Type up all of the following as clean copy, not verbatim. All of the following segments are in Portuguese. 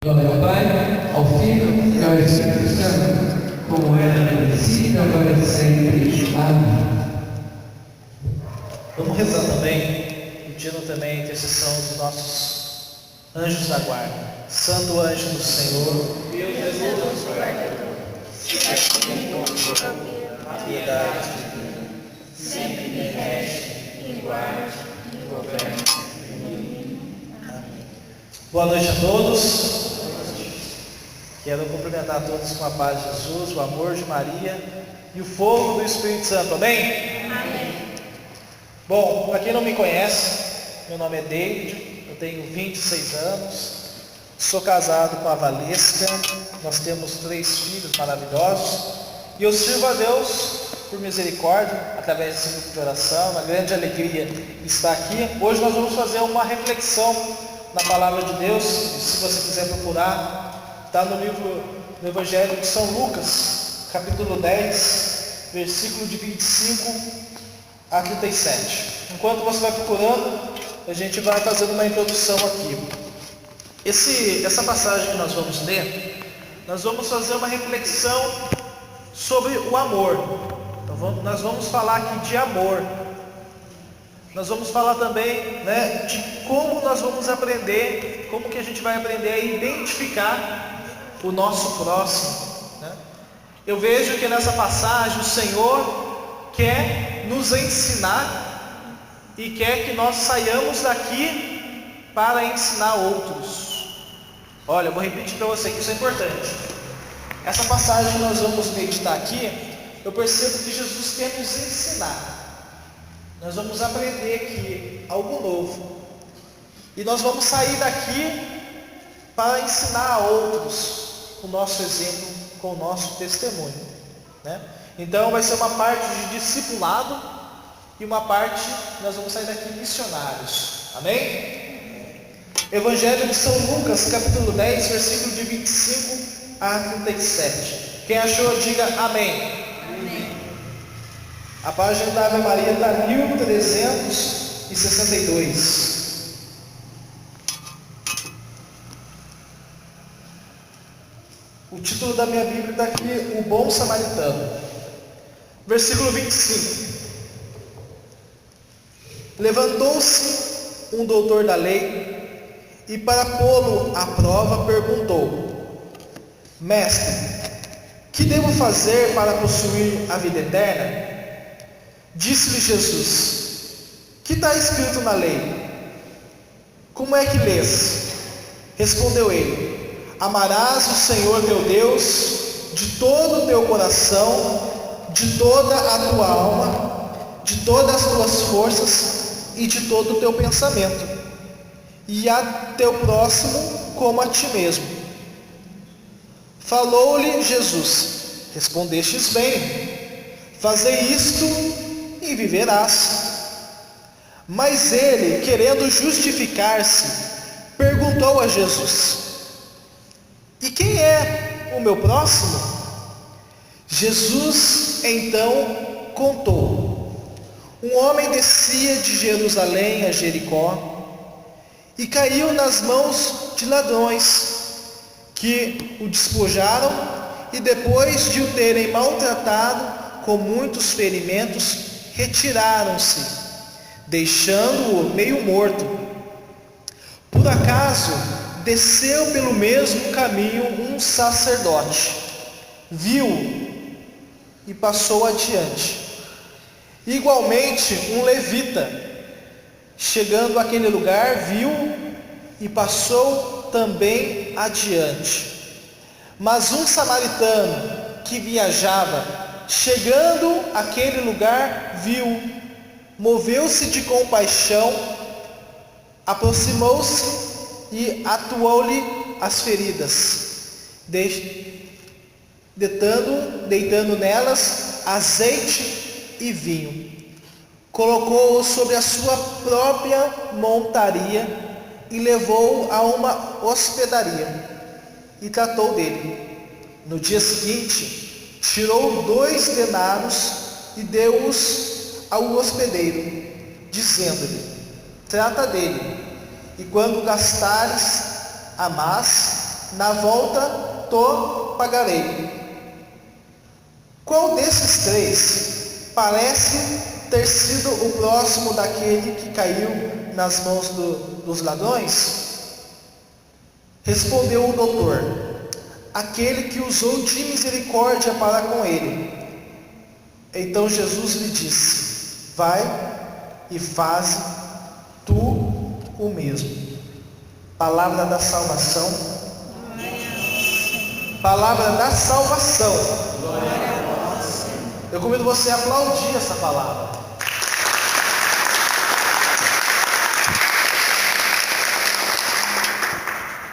Glória ao Pai, ao Filho e ao Espírito Santo, como era no princípio, agora e sempre. Amém. Vamos rezar também, pedindo também a intercessão dos nossos anjos da guarda. Santo anjo do Senhor, Deus Jesus, nosso a piedade divina, sempre me rege, me guarde, me governe. Amém. Boa noite a todos. Quero cumprimentar todos com a paz de Jesus, o amor de Maria e o fogo do Espírito Santo. Amém? Amém. Bom, para quem não me conhece, meu nome é David, eu tenho 26 anos, sou casado com a Valesca, nós temos 3 filhos maravilhosos e eu sirvo a Deus por misericórdia, através desse grupo de oração, uma grande alegria estar aqui. Hoje nós vamos fazer uma reflexão na Palavra de Deus, e se você quiser procurar, está no livro do Evangelho de São Lucas, capítulo 10, versículo de 25 a 37. Enquanto você vai procurando, a gente vai fazendo uma introdução aqui. Essa passagem que nós vamos ler, nós vamos fazer uma reflexão sobre o amor. Nós vamos falar aqui de amor. Nós vamos falar também, de como nós vamos aprender, como que a gente vai aprender a identificar o nosso próximo. Eu vejo que nessa passagem o Senhor quer nos ensinar e quer que nós saiamos daqui para ensinar outros. Olha, eu vou repetir para você que isso é importante. Essa passagem que nós vamos meditar aqui, eu percebo que Jesus quer nos ensinar. Nós vamos aprender aqui algo novo. E nós vamos sair daqui para ensinar a outros o nosso exemplo, com o nosso testemunho. Então vai ser uma parte de discipulado e uma parte nós vamos sair daqui missionários. Amém? Evangelho de São Lucas, capítulo 10, versículo de 25 a 37. Quem achou, diga amém. Amém. A página da Ave Maria está 1362. O título da minha Bíblia está aqui, O Bom Samaritano. Versículo 25. Levantou-se um doutor da lei e, para pô-lo à prova, perguntou: Mestre, que devo fazer para possuir a vida eterna? Disse-lhe Jesus: Que está escrito na lei? Como é que lês? Respondeu ele: Amarás o Senhor teu Deus de todo o teu coração, de toda a tua alma, de todas as tuas forças e de todo o teu pensamento, e a teu próximo como a ti mesmo. Falou-lhe Jesus: Respondestes bem, fazei isto e viverás. Mas ele, querendo justificar-se, perguntou a Jesus: E quem é o meu próximo? Jesus então contou: Um homem descia de Jerusalém a Jericó e caiu nas mãos de ladrões, que o despojaram e, depois de o terem maltratado com muitos ferimentos, retiraram-se, deixando-o meio morto. Por acaso desceu pelo mesmo caminho um sacerdote, viu e passou adiante. Igualmente um levita, chegando àquele lugar, viu e passou também adiante. Mas um samaritano que viajava, chegando àquele lugar, viu, moveu-se de compaixão, aproximou-se e atuou-lhe as feridas, deitando nelas azeite e vinho. Colocou-o sobre a sua própria montaria e levou-o a uma hospedaria e tratou dele. No dia seguinte, tirou 2 denários e deu-os ao hospedeiro, dizendo-lhe: Trata dele, e quando gastares a mais, na volta te pagarei. Qual desses três parece ter sido o próximo daquele que caiu nas mãos dos ladrões? Respondeu o doutor: aquele que usou de misericórdia para com ele. Então Jesus lhe disse: vai e faze tu o mesmo. Palavra da salvação. Palavra da salvação. Eu convido você a aplaudir essa palavra.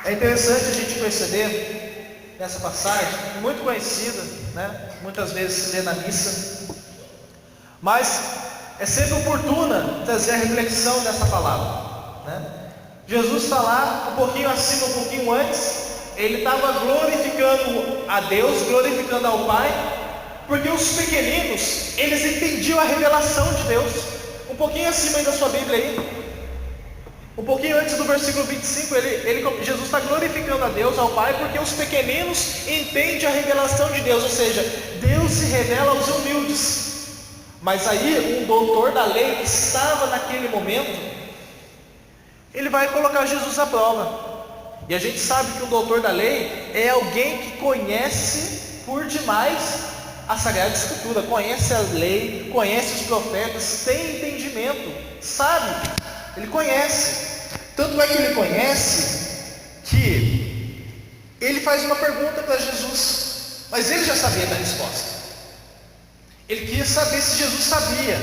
É interessante a gente perceber nessa passagem, muito conhecida, né? Muitas vezes se lê na missa, mas é sempre oportuna trazer a reflexão dessa palavra, né? Jesus está lá, um pouquinho acima, um pouquinho antes, ele estava glorificando a Deus, glorificando ao Pai, porque os pequeninos, eles entendiam a revelação de Deus. Um pouquinho acima aí da sua Bíblia aí, um pouquinho antes do versículo 25, Jesus está glorificando a Deus, ao Pai, porque os pequeninos entendem a revelação de Deus, ou seja, Deus se revela aos humildes. Mas aí, um doutor da lei que estava naquele momento, ele vai colocar Jesus à prova. E a gente sabe que um doutor da lei é alguém que conhece por demais a Sagrada Escritura, conhece a lei, conhece os profetas, tem entendimento, sabe, ele conhece. Tanto é que ele conhece que ele faz uma pergunta para Jesus, mas ele já sabia da resposta. Ele queria saber se Jesus sabia.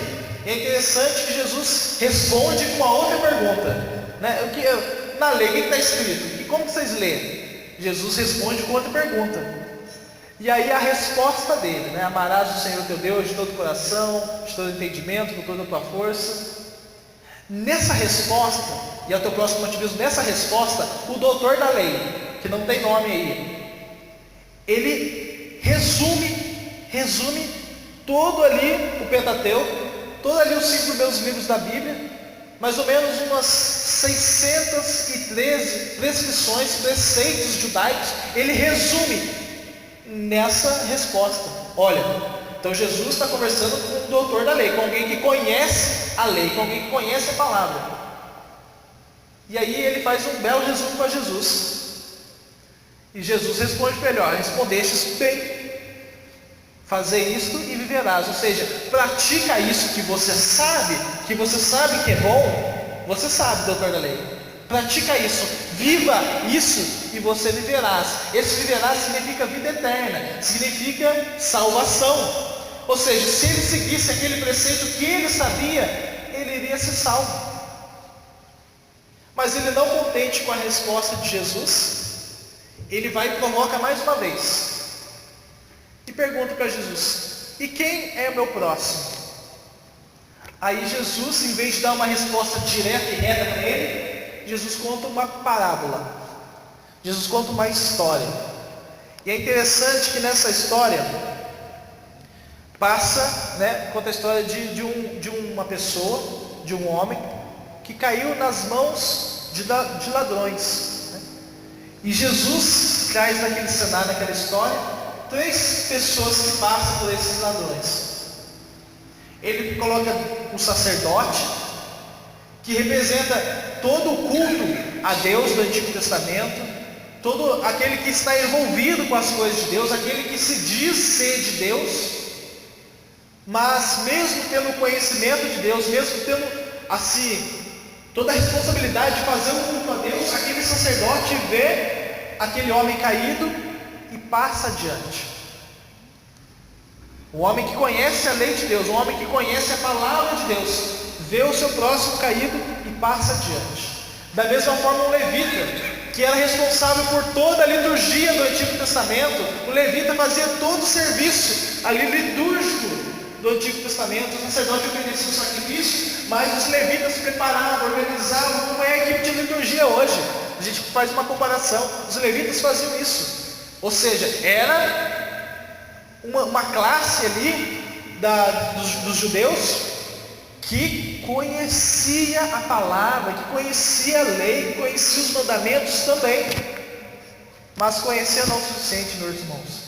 E é interessante que Jesus responde com uma outra pergunta, né? Na lei, o que está escrito? E como vocês lêem? Jesus responde com outra pergunta. E aí a resposta dele, né? Amarás o Senhor teu Deus de todo o coração, de todo o entendimento, com toda a tua força. Nessa resposta, e ao teu próximo ativismo, nessa resposta, o doutor da lei, que não tem nome aí, ele resume todo ali o Pentateuco, todo ali os 5 primeiros livros da Bíblia, mais ou menos umas 613 prescrições, preceitos judaicos, ele resume nessa resposta. Olha, então Jesus está conversando com um doutor da lei, com alguém que conhece a lei, com alguém que conhece a palavra. E aí ele faz um belo resumo para Jesus. E Jesus responde para ele: olha, respondestes bem, fazer isto e viverás. Ou seja, pratica isso que você sabe que é bom. Você sabe, doutor da lei, pratica isso, viva isso e você viverás. Esse viverás significa vida eterna, significa salvação. Ou seja, se ele seguisse aquele preceito que ele sabia, ele iria ser salvo. Mas ele, não contente com a resposta de Jesus, ele vai e provoca mais uma vez e pergunta para Jesus: e quem é o meu próximo? Aí Jesus, em vez de dar uma resposta direta e reta para ele, Jesus conta uma parábola, Jesus conta uma história. E é interessante que nessa história conta a história de uma pessoa, de um homem que caiu nas mãos de ladrões, né? E Jesus traz naquele cenário, naquela história, 3 pessoas que passam por esses ladrões. Ele coloca um sacerdote, que representa todo o culto a Deus do Antigo Testamento, todo aquele que está envolvido com as coisas de Deus, aquele que se diz ser de Deus, mas mesmo tendo o conhecimento de Deus, mesmo tendo assim toda a responsabilidade de fazer um culto a Deus, aquele sacerdote vê aquele homem caído e passa adiante. Um homem que conhece a lei de Deus, um homem que conhece a palavra de Deus, vê o seu próximo caído e passa adiante. Da mesma forma, um levita, que era responsável por toda a liturgia do Antigo Testamento, o levita fazia todo o serviço ali litúrgico do Antigo Testamento. O sacerdote oferecia o sacrifício, mas os levitas se preparavam, organizavam, como é a equipe de liturgia hoje. A gente faz uma comparação, os levitas faziam isso, ou seja, era uma classe ali dos judeus que conhecia a palavra, que conhecia a lei, que conhecia os mandamentos também. Mas conhecer não é o suficiente, meus irmãos.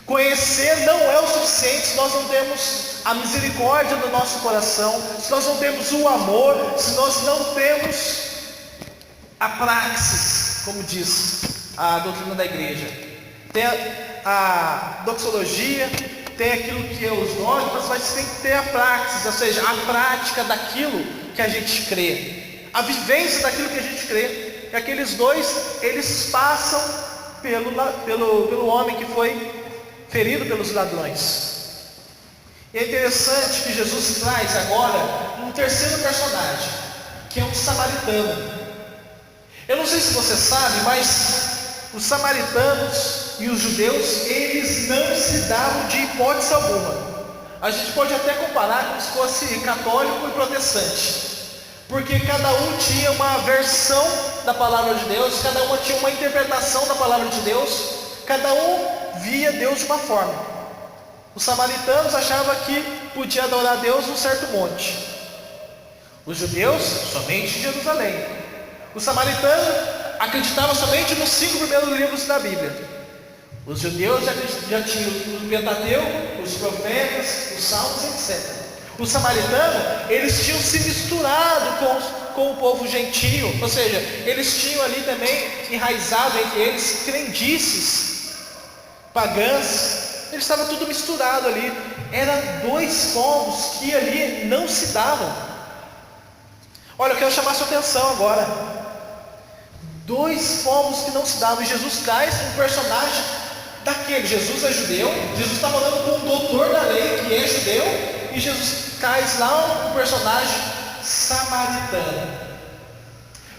Conhecer não é o suficiente se nós não temos a misericórdia no nosso coração, se nós não temos o amor, se nós não temos a praxis, como diz a doutrina da igreja. Tem a doxologia, tem aquilo que é os dogmas, mas tem que ter a praxis, ou seja, a prática daquilo que a gente crê, a vivência daquilo que a gente crê. E aqueles dois, eles passam pelo homem que foi ferido pelos ladrões. E é interessante que Jesus traz agora um terceiro personagem, que é um samaritano. Eu não sei se você sabe, mas os samaritanos e os judeus, eles não se davam de hipótese alguma. A gente pode até comparar como se fosse católico e protestante, porque cada um tinha uma versão da palavra de Deus, cada um tinha uma interpretação da palavra de Deus, cada um via Deus de uma forma. Os samaritanos achavam que podia adorar a Deus num certo monte, os judeus somente em Jerusalém. Os samaritanos acreditavam somente nos 5 primeiros livros da Bíblia. Os judeus já tinham o Pentateuco, os profetas, os salmos, etc. Os samaritanos, eles tinham se misturado com o povo gentio, ou seja, eles tinham ali também enraizado entre eles crendices pagãs. Eles estavam tudo misturado ali. Eram dois povos que ali não se davam. Olha, eu quero chamar a sua atenção agora. Dois povos que não se davam. E Jesus traz um personagem daquele. Jesus é judeu. Jesus está falando com um doutor da lei que é judeu. E Jesus traz lá um personagem samaritano,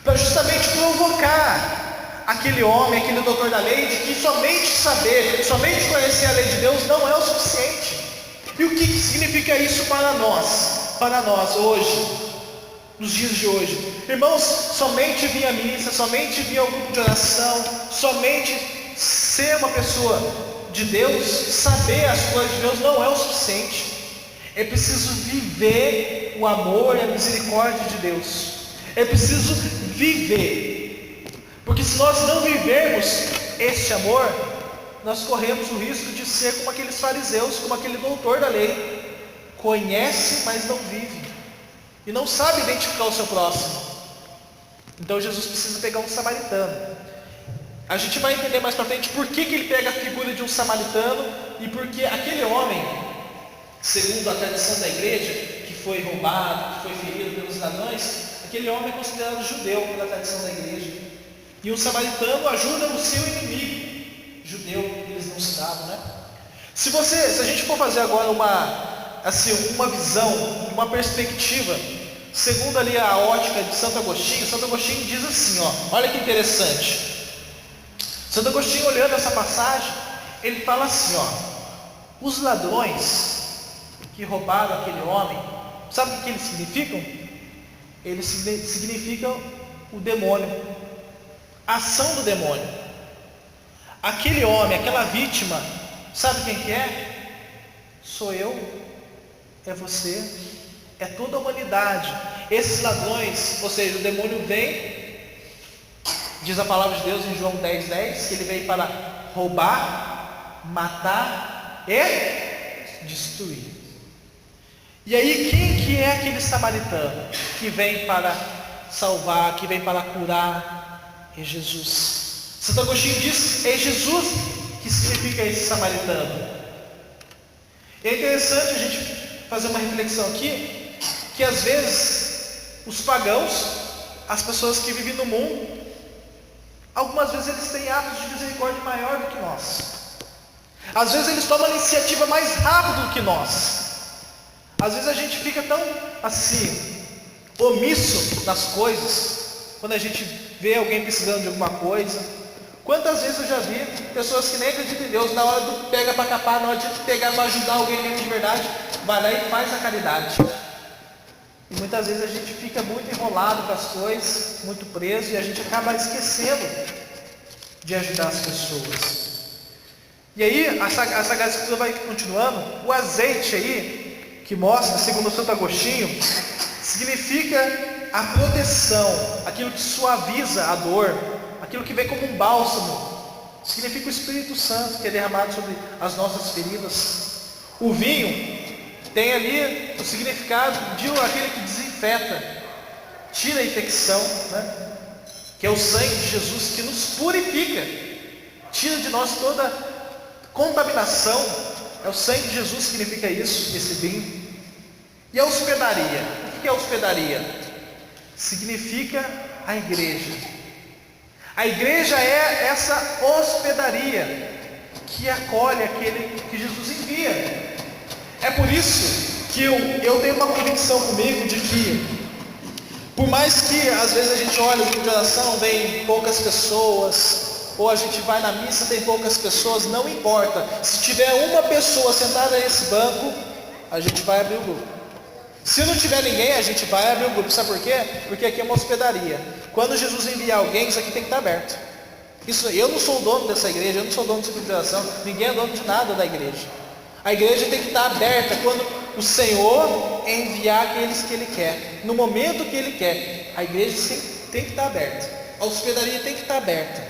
para justamente provocar aquele homem, aquele doutor da lei, de que somente saber, somente conhecer a lei de Deus não é o suficiente. E o que significa isso para nós hoje, nos dias de hoje? Irmãos, somente vir à missa, somente vir ao grupo de oração, somente ser uma pessoa de Deus, saber as coisas de Deus não é o suficiente. É preciso viver o amor e a misericórdia de Deus. É preciso viver. Porque se nós não vivermos este amor, nós corremos o risco de ser como aqueles fariseus, como aquele doutor da lei. Conhece, mas não vive. E não sabe identificar o seu próximo. Então Jesus precisa pegar um samaritano. A gente vai entender mais para frente por que ele pega a figura de um samaritano e porque aquele homem, segundo a tradição da igreja, que foi roubado, que foi ferido pelos ladrões, aquele homem é considerado judeu pela tradição da igreja. E um samaritano ajuda o seu inimigo judeu, eles não se davam, né? Se a gente for fazer agora uma visão, uma perspectiva, segundo ali a ótica de Santo Agostinho diz assim, olha que interessante. Santo Agostinho, olhando essa passagem, ele fala assim, os ladrões que roubaram aquele homem, sabe o que eles significam? Eles significam o demônio, a ação do demônio. Aquele homem, aquela vítima, sabe quem que é? Sou eu, é você, é toda a humanidade. Esses ladrões, ou seja, o demônio vem, diz a palavra de Deus em João 10:10, que ele veio para roubar, matar e destruir. E aí, quem que é aquele samaritano que vem para salvar, que vem para curar? É Jesus. Santo Agostinho diz, é Jesus que significa esse samaritano. E é interessante a gente fazer uma reflexão aqui, que às vezes os pagãos, as pessoas que vivem no mundo, algumas vezes eles têm atos de misericórdia maior do que nós. Às vezes eles tomam a iniciativa mais rápido do que nós. Às vezes a gente fica tão assim, omisso nas coisas, quando a gente vê alguém precisando de alguma coisa. Quantas vezes eu já vi pessoas que nem acreditam em Deus, na hora do pega para capar, na hora de pegar para ajudar alguém mesmo de verdade, vai lá e faz a caridade. E muitas vezes a gente fica muito enrolado com as coisas, muito preso, e a gente acaba esquecendo de ajudar as pessoas. E aí a Sagrada Escritura vai continuando. O azeite aí, que mostra, segundo Santo Agostinho, significa a proteção, aquilo que suaviza a dor, aquilo que vem como um bálsamo, Significa o Espírito Santo que é derramado sobre as nossas feridas. O vinho tem ali o significado de aquele que desinfeta, tira a infecção, né? Que é o sangue de Jesus que nos purifica, tira de nós toda contaminação. É o sangue de Jesus que significa isso, esse vinho. E a hospedaria, o que é a hospedaria? Significa a igreja. A igreja é essa hospedaria que acolhe aquele que Jesus envia. É por isso que eu tenho uma convicção comigo de que, por mais que às vezes a gente olha o culto de oração, vem poucas pessoas, ou a gente vai na missa, tem poucas pessoas, não importa. Se tiver uma pessoa sentada nesse banco, a gente vai abrir o grupo. Se não tiver ninguém, a gente vai abrir o grupo. Sabe por quê? Porque aqui é uma hospedaria. Quando Jesus enviar alguém, isso aqui tem que estar aberto. Eu não sou o dono dessa igreja, eu não sou o dono dessa culto de oração, ninguém é dono de nada da igreja. A igreja tem que estar aberta quando o Senhor enviar aqueles que Ele quer, no momento que Ele quer. A igreja tem que estar aberta, a hospedaria tem que estar aberta,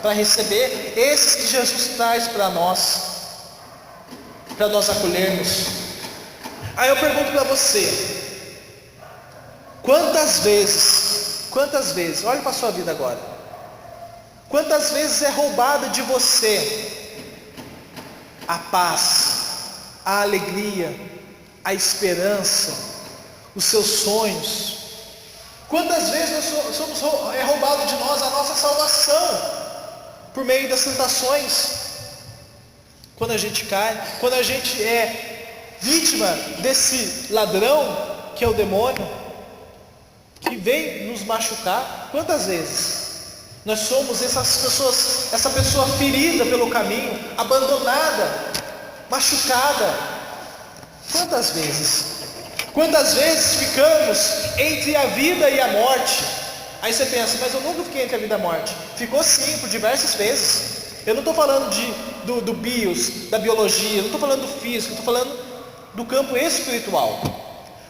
para receber esses que Jesus traz para nós acolhermos. Aí eu pergunto para você, quantas vezes, olhe para a sua vida agora, quantas vezes é roubado de você a paz, a alegria, a esperança, os seus sonhos? Quantas vezes é roubado de nós a nossa salvação por meio das tentações? Quando a gente cai, quando a gente é vítima desse ladrão que é o demônio, que vem nos machucar, quantas vezes nós somos essa pessoa ferida pelo caminho, abandonada, machucada? Quantas vezes ficamos entre a vida e a morte? Aí você pensa, mas eu nunca fiquei entre a vida e a morte. Ficou sim, por diversas vezes. Eu não estou falando do bios, da biologia, eu não estou falando do físico, eu estou falando do campo espiritual.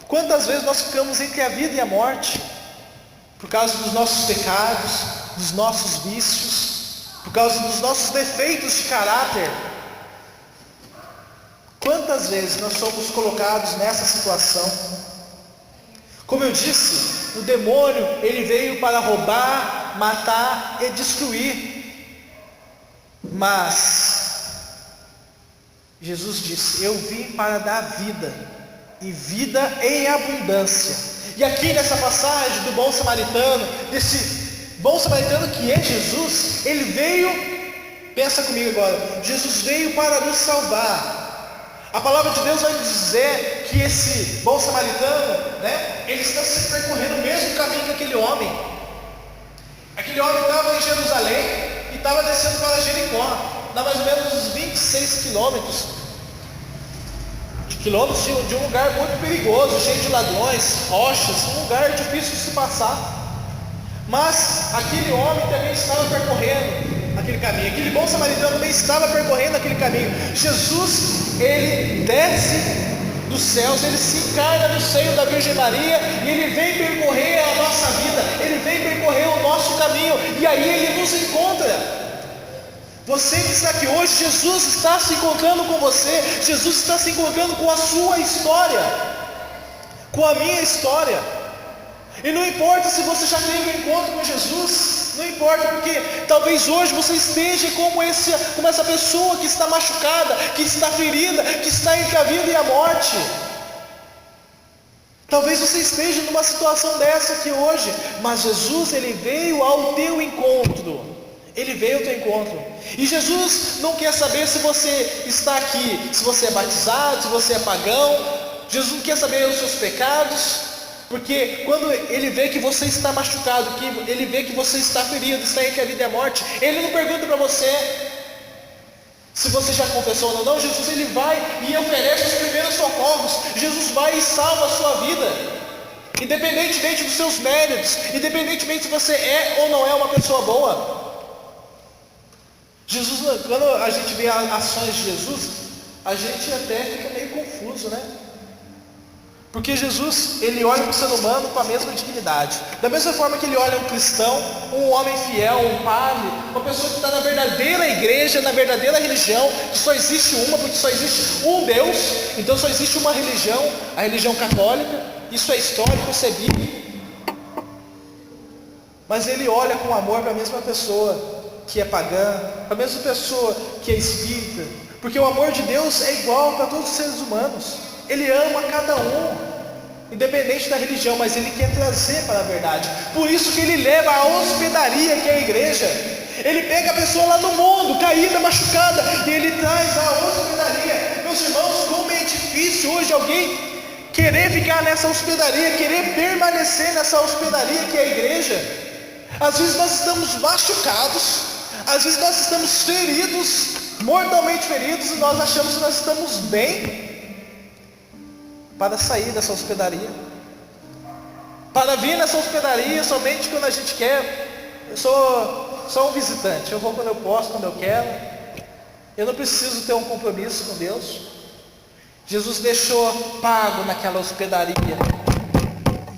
Quantas vezes nós ficamos entre a vida e a morte, por causa dos nossos pecados, dos nossos vícios, por causa dos nossos defeitos de caráter? Quantas vezes nós somos colocados nessa situação? Como eu disse, o demônio, ele veio para roubar, matar e destruir. Mas Jesus disse: eu vim para dar vida, e vida em abundância. E aqui nessa passagem do bom samaritano, desse bom samaritano que é Jesus, ele veio, pensa comigo agora, Jesus veio para nos salvar. A palavra de Deus vai nos dizer que esse bom samaritano, né, ele está se percorrendo o mesmo caminho que aquele homem. Aquele homem estava em Jerusalém e estava descendo para Jericó, dá mais ou menos uns 26 quilômetros de um lugar muito perigoso, cheio de ladrões, rochas, um lugar difícil de se passar. Mas aquele homem também estava percorrendo aquele caminho, aquele bom samaritano também estava percorrendo aquele caminho. Jesus, ele desce dos céus, ele se encarna no seio da Virgem Maria, e ele vem percorrer a nossa vida, ele vem percorrer o nosso caminho, e aí ele nos encontra. Você que está aqui hoje, Jesus está se encontrando com você, Jesus está se encontrando com a sua história, com a minha história. E não importa se você já teve um encontro com Jesus, não importa, porque talvez hoje você esteja como essa pessoa que está machucada, que está ferida, que está entre a vida e a morte. Talvez você esteja numa situação dessa aqui hoje, mas Jesus, ele veio ao teu encontro. Ele veio ao teu encontro. E Jesus não quer saber se você está aqui, se você é batizado, se você é pagão. Jesus não quer saber os seus pecados, porque quando ele vê que você está machucado, que ele vê que você está ferido, está entre a vida e a morte, ele não pergunta para você se você já confessou ou não. Jesus, ele vai e oferece os primeiros socorros. Jesus vai e salva a sua vida, independentemente dos seus méritos, independentemente se você é ou não é uma pessoa boa. Jesus, quando a gente vê as ações de Jesus, a gente até fica meio confuso, né? Porque Jesus, ele olha para o ser humano com a mesma dignidade. Da mesma forma que ele olha um cristão, um homem fiel, um padre, uma pessoa que está na verdadeira igreja, na verdadeira religião, que só existe uma, porque só existe um Deus, então só existe uma religião, a religião católica. Isso é histórico, isso é bíblico. Mas ele olha com amor para a mesma pessoa que é pagã, para a mesma pessoa que é espírita, porque o amor de Deus é igual para todos os seres humanos. Ele ama cada um, independente da religião, mas ele quer trazer para a verdade. Por isso que ele leva a hospedaria, que é a igreja. Ele pega a pessoa lá no mundo, caída, machucada, e ele traz a hospedaria. Meus irmãos, como é difícil hoje alguém querer ficar nessa hospedaria, querer permanecer nessa hospedaria que é a igreja. Às vezes nós estamos machucados, às vezes nós estamos feridos, mortalmente feridos, e nós achamos que nós estamos bem para sair dessa hospedaria, para vir nessa hospedaria somente quando a gente quer. Eu sou só um visitante, eu vou quando eu posso, quando eu quero, eu não preciso ter um compromisso com Deus. Jesus deixou pago naquela hospedaria,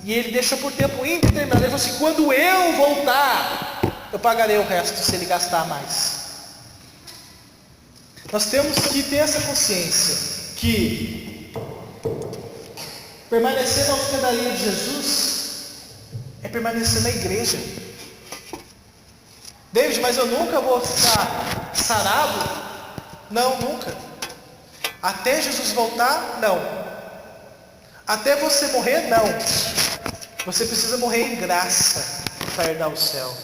e ele deixou por tempo indeterminado. Ele falou assim: quando eu voltar, eu pagarei o resto se ele gastar mais. Nós temos que ter essa consciência que permanecer na hospedaria de Jesus é permanecer na igreja. David, mas eu nunca vou ficar sarado? Não, nunca. Até Jesus voltar? Não. Até você morrer? Não. Você precisa morrer em graça para herdar o céu.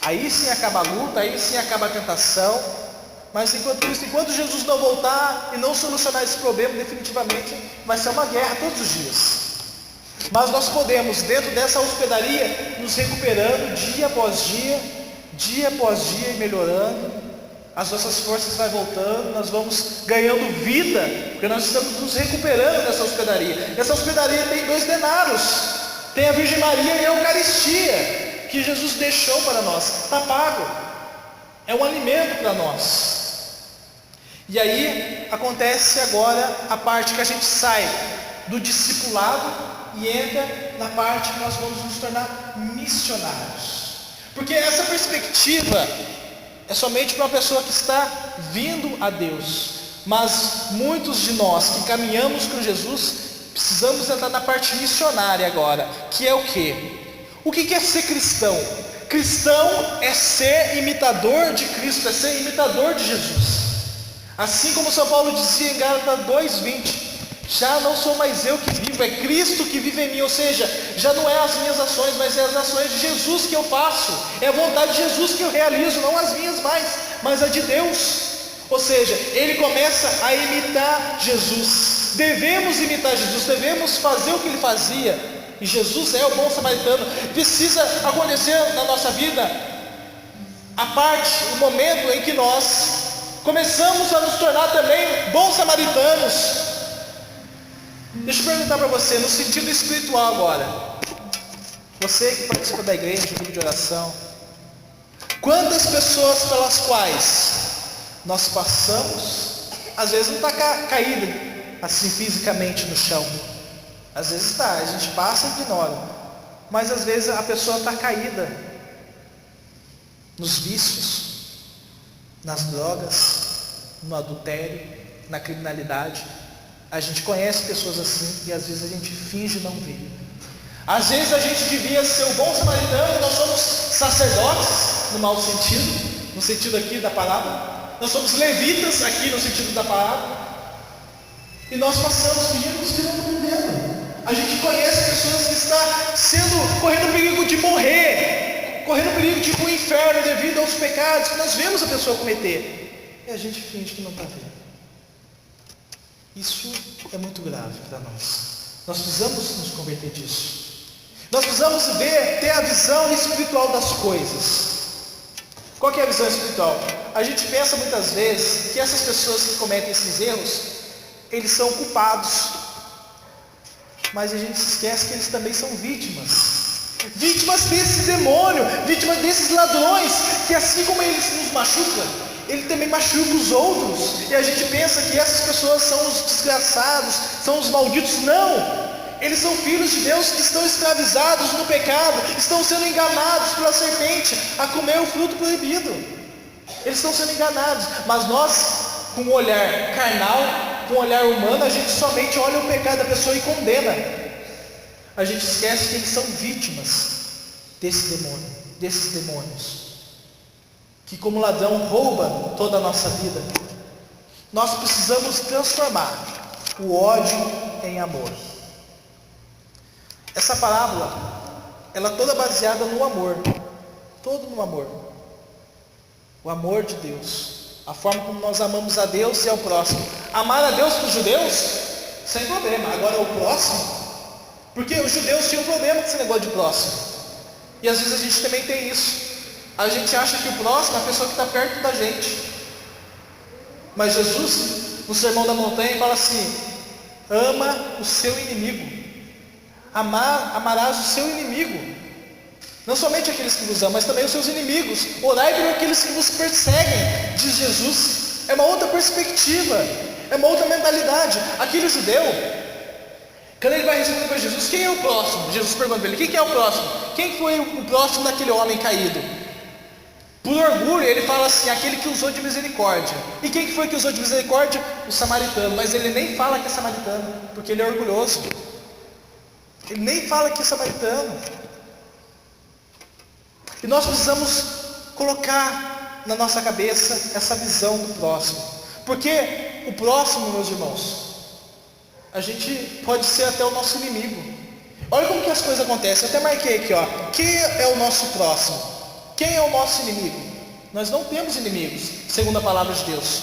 Aí sim acaba a luta, aí sim acaba a tentação. Mas enquanto isso, enquanto Jesus não voltar e não solucionar esse problema definitivamente, vai ser uma guerra todos os dias. Mas nós podemos, dentro dessa hospedaria, nos recuperando dia após dia e melhorando. As nossas forças vão voltando, nós vamos ganhando vida, porque nós estamos nos recuperando dessa hospedaria. Essa hospedaria tem 2 denários, tem a Virgem Maria e a Eucaristia, que Jesus deixou para nós, está pago, é um alimento para nós. E aí acontece agora a parte que a gente sai do discipulado e entra na parte que nós vamos nos tornar missionários. Porque essa perspectiva é somente para uma pessoa que está vindo a Deus. Mas muitos de nós que caminhamos com Jesus, precisamos entrar na parte missionária agora, que é o quê? O que é ser cristão? Cristão é ser imitador de Cristo, é ser imitador de Jesus. Assim como São Paulo dizia em Gálatas 2:20, já não sou mais eu que vivo, é Cristo que vive em mim. Ou seja, já não é as minhas ações, mas é as ações de Jesus que eu faço, é a vontade de Jesus que eu realizo, não as minhas mais, mas a de Deus. Ou seja, ele começa a imitar Jesus. Devemos imitar Jesus, devemos fazer o que ele fazia, e Jesus é o bom samaritano. Precisa acontecer na nossa vida a parte, o momento em que nós começamos a nos tornar também bons samaritanos. Deixa eu perguntar para você, no sentido espiritual agora, você que participa da igreja, do grupo de oração, quantas pessoas pelas quais nós passamos, às vezes não está caída assim fisicamente no chão, às vezes está, a gente passa e ignora, mas às vezes a pessoa está caída nos vícios, nas drogas, no adultério, na criminalidade. A gente conhece pessoas assim e às vezes a gente finge não ver. Às vezes a gente devia ser o bom samaritano, nós somos sacerdotes, no mau sentido, no sentido aqui da palavra. Nós somos levitas aqui no sentido da palavra. E nós passamos fingindo que não entendendo. A gente conhece pessoas que estão correndo perigo de morrer, correndo perigo de ir para o inferno devido aos pecados que nós vemos a pessoa cometer. E a gente finge que não está vendo. Isso é muito grave para nós. Nós precisamos nos converter disso. Nós precisamos ter a visão espiritual das coisas. Qual que é a visão espiritual? A gente pensa muitas vezes que essas pessoas que cometem esses erros, eles são culpados. Mas a gente se esquece que eles também são vítimas. Vítimas desse demônio, vítimas desses ladrões, que assim como eles nos machucam, ele também machuca os outros, e a gente pensa que essas pessoas são os desgraçados, são os malditos. Não! Eles são filhos de Deus que estão escravizados no pecado, estão sendo enganados pela serpente a comer o fruto proibido. Eles estão sendo enganados, mas nós, com um olhar carnal, com um olhar humano, a gente somente olha o pecado da pessoa e condena. A gente esquece que eles são vítimas desses demônios, que como ladrão rouba toda a nossa vida. Nós precisamos transformar o ódio em amor. Essa parábola, ela é toda baseada no amor, todo no amor. O amor de Deus, a forma como nós amamos a Deus e ao próximo. Amar a Deus para os judeus, sem problema. Agora o próximo, porque os judeus tinham problema com esse negócio de próximo. E às vezes a gente também tem isso. A gente acha que o próximo é a pessoa que está perto da gente. Mas Jesus, no Sermão da Montanha, fala assim: ama o seu inimigo. Amarás o seu inimigo. Não somente aqueles que vos amam, mas também os seus inimigos. Orai por aqueles que vos perseguem, diz Jesus. É uma outra perspectiva, é uma outra mentalidade. Aquele judeu, quando ele vai responder para Jesus, quem é o próximo? Jesus pergunta para ele, quem é o próximo? Quem foi o próximo daquele homem caído? Por orgulho, ele fala assim, aquele que usou de misericórdia. E quem foi que usou de misericórdia? O samaritano. Mas ele nem fala que é samaritano, porque ele é orgulhoso. Ele nem fala que é samaritano. E nós precisamos colocar na nossa cabeça essa visão do próximo. Porque o próximo, meus irmãos, a gente pode ser até o nosso inimigo. Olha como que as coisas acontecem. Eu até marquei aqui, ó. Quem é o nosso próximo? Quem é o nosso inimigo? Nós não temos inimigos, segundo a palavra de Deus.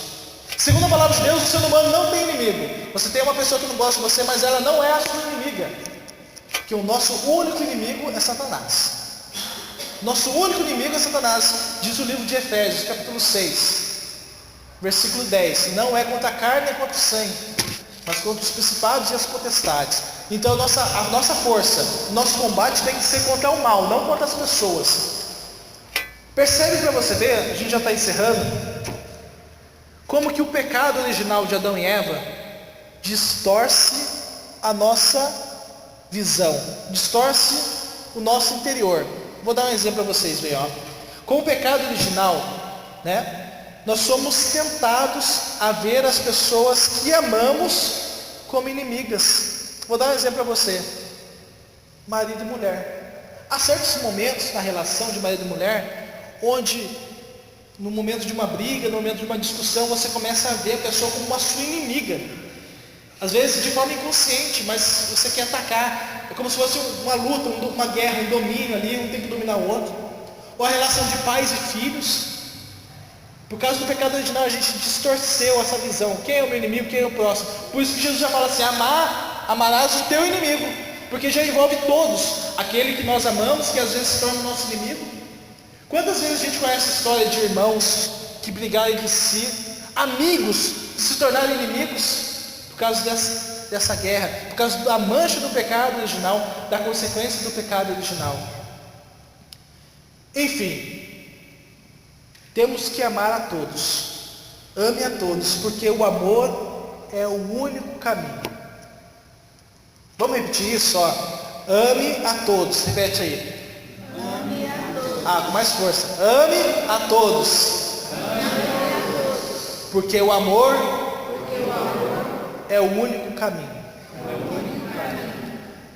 Segundo a palavra de Deus, o ser humano não tem inimigo. Você tem uma pessoa que não gosta de você, mas ela não é a sua inimiga. Que o nosso único inimigo é Satanás. Nosso único inimigo é Satanás. Diz o livro de Efésios, capítulo 6, versículo 10. Não é contra a carne nem contra o sangue, mas contra os principados e as potestades. Então a nossa força, o nosso combate tem que ser contra o mal, não contra as pessoas. Percebe para você ver, a gente já está encerrando, como que o pecado original de Adão e Eva distorce a nossa visão, distorce o nosso interior. Vou dar um exemplo para vocês verem, ó. Com o pecado original, nós somos tentados a ver as pessoas que amamos como inimigas. Vou dar um exemplo para você: marido e mulher. Há certos momentos na relação de marido e mulher onde, no momento de uma briga, no momento de uma discussão, você começa a ver a pessoa como uma sua inimiga. Às vezes de forma inconsciente, mas você quer atacar. É como se fosse uma luta, uma guerra, um domínio ali, um tem que dominar o outro. Ou a relação de pais e filhos. Por causa do pecado original, a gente distorceu essa visão. Quem é o meu inimigo, quem é o próximo? Por isso que Jesus já fala assim: amarás o teu inimigo. Porque já envolve todos. Aquele que nós amamos, que às vezes se torna o nosso inimigo. Quantas vezes a gente conhece a história de irmãos que brigaram entre si, amigos que se tornaram inimigos por causa dessa guerra, por causa da mancha do pecado original, da consequência do pecado original. Enfim, temos que amar a todos. Ame a todos, porque o amor é o único caminho. Vamos repetir isso, ó. Ame a todos. Repete aí. Ame a todos. Com mais força. Ame a todos. Porque o amor é o único caminho.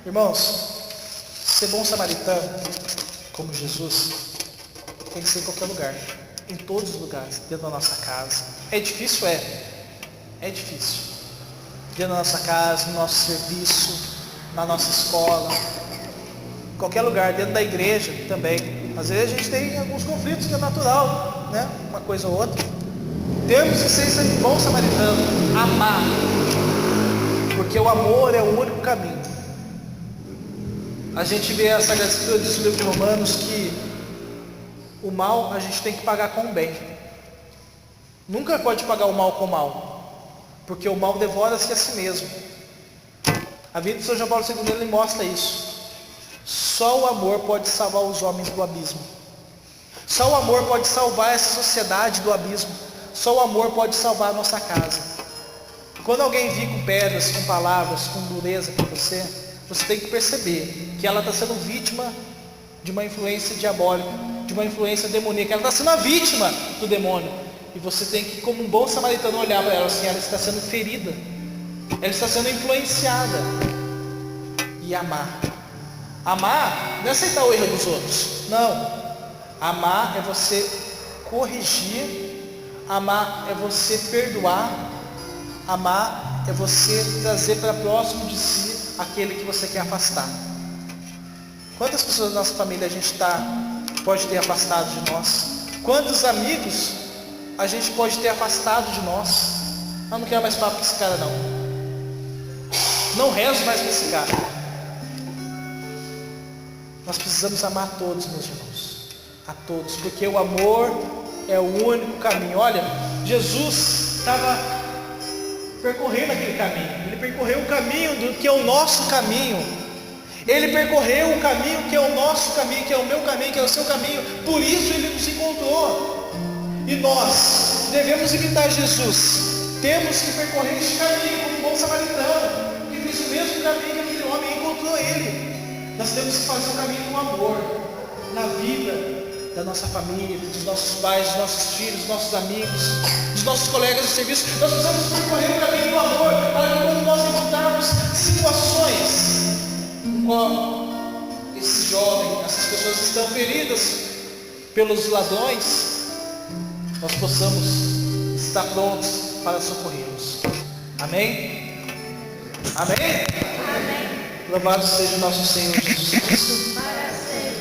Irmãos, ser bom samaritano, como Jesus, tem que ser em qualquer lugar. Em todos os lugares. Dentro da nossa casa. É difícil? É difícil. Dentro da nossa casa, no nosso serviço, na nossa escola, em qualquer lugar, dentro da igreja também. Às vezes a gente tem alguns conflitos que é natural, uma coisa ou outra. Temos que ser esse bom samaritano, amar, porque o amor é o único caminho. A gente vê a Sagrada Escritura, diz no livro de Romanos, que o mal a gente tem que pagar com o bem. Nunca pode pagar o mal com o mal, porque o mal devora-se a si mesmo. A vida de São João Paulo II, ele mostra isso. Só o amor pode salvar os homens do abismo. Só o amor pode salvar essa sociedade do abismo. Só o amor pode salvar a nossa casa. Quando alguém vir com pedras, com palavras, com dureza para você, você tem que perceber que ela está sendo vítima de uma influência diabólica, de uma influência demoníaca. Ela está sendo a vítima do demônio. E você tem que, como um bom samaritano, olhar para ela assim: ela está sendo ferida, ela está sendo influenciada. E amar. Amar não é aceitar o erro dos outros. Não. Amar é você corrigir. Amar é você perdoar. Amar é você trazer para próximo de si aquele que você quer afastar. Quantas pessoas da nossa família a gente pode ter afastado de nós? Quantos amigos a gente pode ter afastado de nós? Eu não quero mais papo com esse cara não. Não rezo mais com esse cara. Nós precisamos amar a todos, meus irmãos. A todos, porque o amor é o único caminho. Olha, Jesus estava percorrendo aquele caminho. Ele percorreu o caminho que é o nosso caminho. Ele percorreu o caminho que é o nosso caminho, que é o meu caminho, que é o seu caminho. Por isso ele nos encontrou. E nós devemos imitar Jesus. Temos que percorrer este caminho como um bom samaritano, que fez o mesmo caminho que aquele homem encontrou ele. Nós temos que fazer o caminho do amor na vida da nossa família, dos nossos pais, dos nossos filhos, dos nossos amigos, dos nossos colegas de serviço. Nós precisamos percorrer o caminho do amor para que quando nós encontrarmos situações em qual esses jovens, essas pessoas estão feridas pelos ladrões, nós possamos estar prontos para socorrê-los. Amém? Amém? Amém. Louvado seja o nosso Senhor Jesus Cristo. Para sempre.